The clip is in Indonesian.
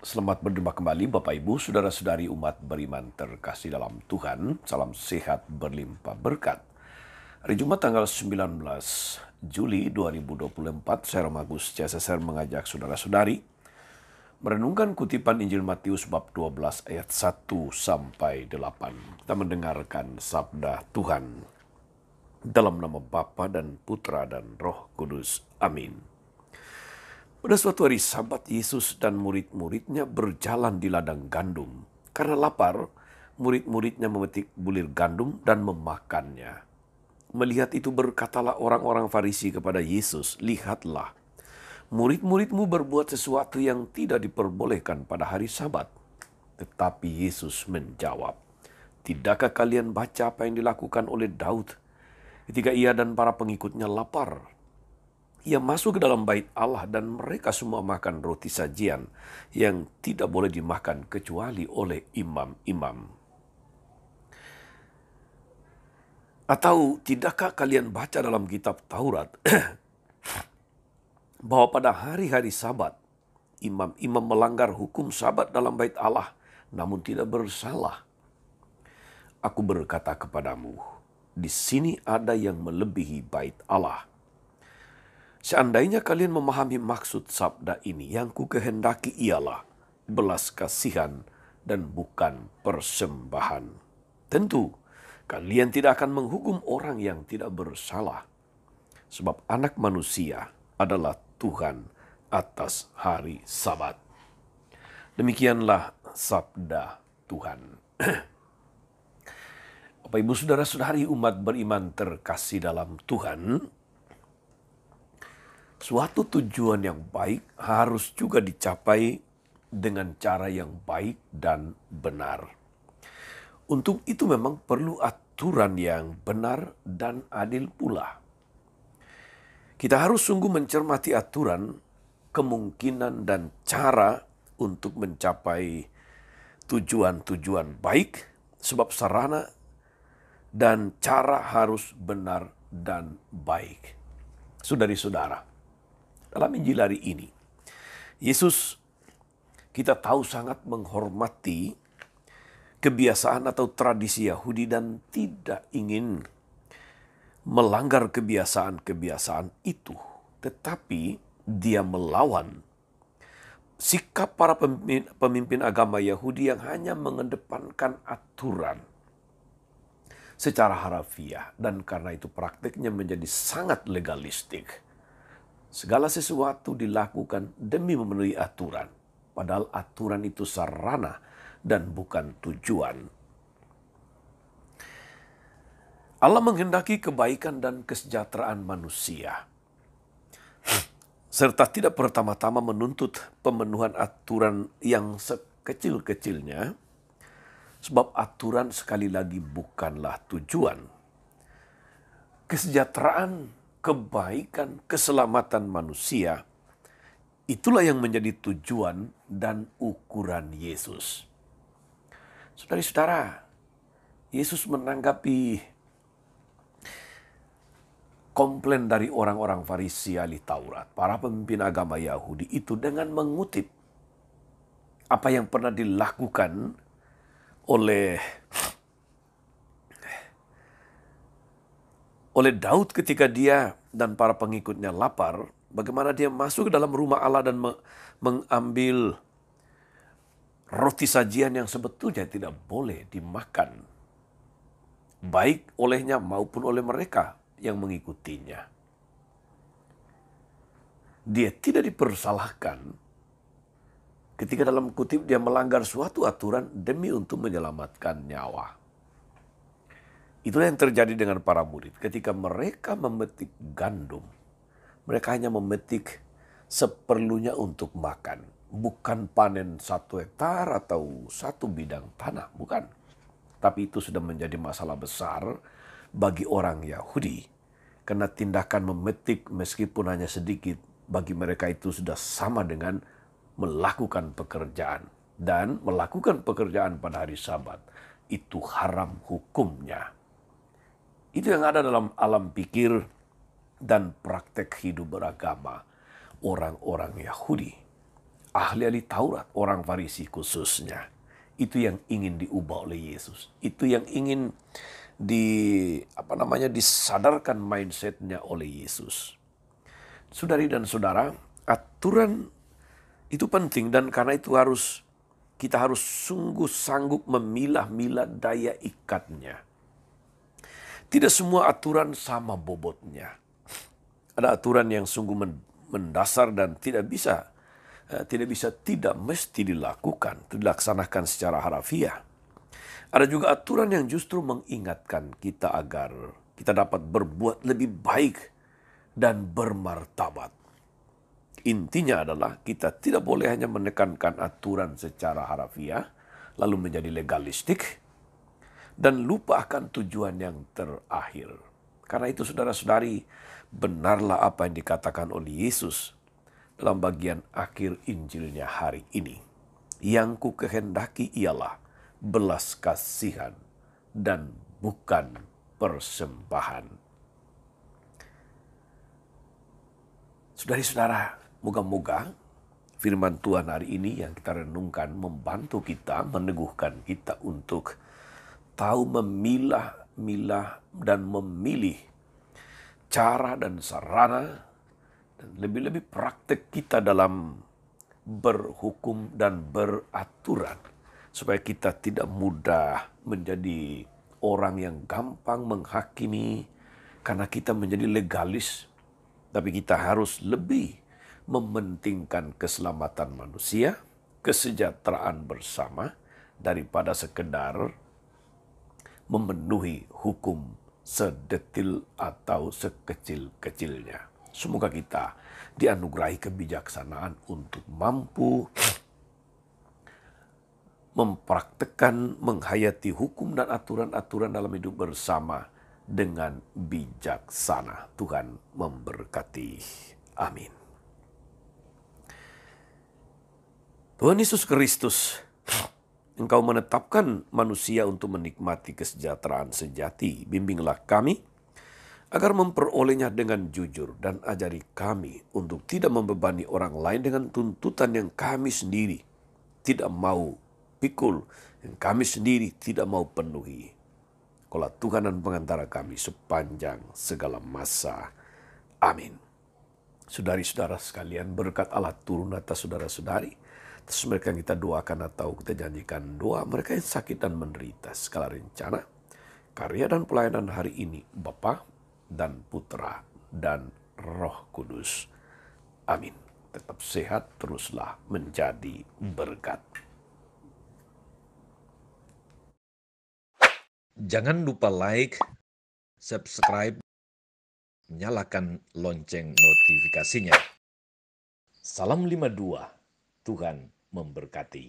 Selamat berjumpa kembali Bapak Ibu, Saudara-saudari umat beriman terkasih dalam Tuhan. Salam sehat berlimpah berkat. Hari Jumat tanggal 19 Juli 2024, saya Romagus CSSR mengajak saudara-saudari merenungkan kutipan Injil Matius bab 12 ayat 1 sampai 8. Kita mendengarkan sabda Tuhan. Dalam nama Bapa dan Putra dan Roh Kudus. Amin. Pada suatu hari Sabat, Yesus dan murid-muridnya berjalan di ladang gandum. Karena lapar, murid-muridnya memetik bulir gandum dan memakannya. Melihat itu berkatalah orang-orang Farisi kepada Yesus, "Lihatlah, murid-muridmu berbuat sesuatu yang tidak diperbolehkan pada hari Sabat." Tetapi Yesus menjawab, "Tidakkah kalian baca apa yang dilakukan oleh Daud ketika ia dan para pengikutnya lapar? Ia masuk ke dalam bait Allah dan mereka semua makan roti sajian yang tidak boleh dimakan kecuali oleh imam-imam. Atau tidakkah kalian baca dalam kitab Taurat bahwa pada hari-hari Sabat imam-imam melanggar hukum Sabat dalam bait Allah namun tidak bersalah? Aku berkata kepadamu, di sini ada yang melebihi bait Allah. Seandainya kalian memahami maksud sabda ini, yang ku kehendaki ialah belas kasihan dan bukan persembahan. Tentu, kalian tidak akan menghukum orang yang tidak bersalah, sebab Anak Manusia adalah Tuhan atas hari Sabat. Demikianlah sabda Tuhan. Bapak Ibu Saudara-saudari umat beriman terkasih dalam Tuhan, suatu tujuan yang baik harus juga dicapai dengan cara yang baik dan benar. Untuk itu memang perlu aturan yang benar dan adil pula. Kita harus sungguh mencermati aturan, kemungkinan dan cara untuk mencapai tujuan-tujuan baik, sebab sarana dan cara harus benar dan baik. Saudari-saudara, dalam Injil hari ini, Yesus kita tahu sangat menghormati kebiasaan atau tradisi Yahudi dan tidak ingin melanggar kebiasaan-kebiasaan itu. Tetapi dia melawan sikap para pemimpin agama Yahudi yang hanya mengedepankan aturan secara harafiah. Dan karena itu praktiknya menjadi sangat legalistik. Segala sesuatu dilakukan demi memenuhi aturan, padahal aturan itu sarana dan bukan tujuan. Allah menghendaki kebaikan dan kesejahteraan manusia, serta tidak pertama-tama menuntut pemenuhan aturan yang sekecil-kecilnya, sebab aturan sekali lagi bukanlah tujuan. Kesejahteraan, kebaikan, keselamatan manusia, itulah yang menjadi tujuan dan ukuran Yesus. Saudara-saudara, Yesus menanggapi komplain dari orang-orang Farisi ahli Taurat, para pemimpin agama Yahudi itu dengan mengutip apa yang pernah dilakukan oleh Daud ketika dia dan para pengikutnya lapar, bagaimana dia masuk ke dalam rumah Allah dan mengambil roti sajian yang sebetulnya tidak boleh dimakan, baik olehnya maupun oleh mereka yang mengikutinya. Dia tidak dipersalahkan ketika dalam kutip dia melanggar suatu aturan demi untuk menyelamatkan nyawa. Itulah yang terjadi dengan para murid. Ketika mereka memetik gandum, mereka hanya memetik seperlunya untuk makan. Bukan panen 1 hektar atau 1 bidang tanah, bukan. Tapi itu sudah menjadi masalah besar bagi orang Yahudi. Karena tindakan memetik meskipun hanya sedikit, bagi mereka itu sudah sama dengan melakukan pekerjaan. Dan melakukan pekerjaan pada hari Sabat, itu haram hukumnya. Itu yang ada dalam alam pikir dan praktek hidup beragama orang-orang Yahudi. ahli-ahli Taurat, orang Farisi khususnya. Itu yang ingin diubah oleh Yesus. Itu yang ingin disadarkan mindsetnya oleh Yesus. Saudari dan saudara, aturan itu penting dan karena itu kita harus sungguh sanggup memilah-milah daya ikatnya. Tidak semua aturan sama bobotnya. Ada aturan yang sungguh mendasar dan tidak mesti dilakukan, dilaksanakan secara harafiah. Ada juga aturan yang justru mengingatkan kita agar kita dapat berbuat lebih baik dan bermartabat. Intinya adalah kita tidak boleh hanya menekankan aturan secara harafiah, lalu menjadi legalistik, dan lupa akan tujuan yang terakhir. Karena itu saudara-saudari, benarlah apa yang dikatakan oleh Yesus dalam bagian akhir Injilnya hari ini. Yang ku kehendaki ialah belas kasihan dan bukan persembahan. Saudari-saudara, moga-moga firman Tuhan hari ini yang kita renungkan membantu kita, meneguhkan kita untuk tahu memilah-milah dan memilih cara dan sarana dan lebih-lebih praktek kita dalam berhukum dan beraturan. Supaya kita tidak mudah menjadi orang yang gampang menghakimi karena kita menjadi legalis. Tapi kita harus lebih mementingkan keselamatan manusia, kesejahteraan bersama, daripada sekedar memenuhi hukum sedetil atau sekecil-kecilnya. Semoga kita dianugerahi kebijaksanaan untuk mampu mempraktekkan, menghayati hukum dan aturan-aturan dalam hidup bersama dengan bijaksana. Tuhan memberkati. Amin. Tuhan Yesus Kristus, Engkau menetapkan manusia untuk menikmati kesejahteraan sejati. Bimbinglah kami agar memperolehnya dengan jujur dan ajari kami untuk tidak membebani orang lain dengan tuntutan yang kami sendiri tidak mau pikul, yang kami sendiri tidak mau penuhi. Kaulah Tuhan dan pengantara kami sepanjang segala masa. Amin. Saudari-saudara sekalian, berkat Allah turun atas saudara-saudari, atas mereka yang kita doakan atau kita janjikan doa, mereka yang sakit dan menderita, segala rencana, karya dan pelayanan hari ini, Bapa dan Putra dan Roh Kudus. Amin. Tetap sehat, teruslah menjadi berkat. Jangan lupa like, subscribe, nyalakan lonceng notifikasinya. Salam 52, Tuhan memberkati.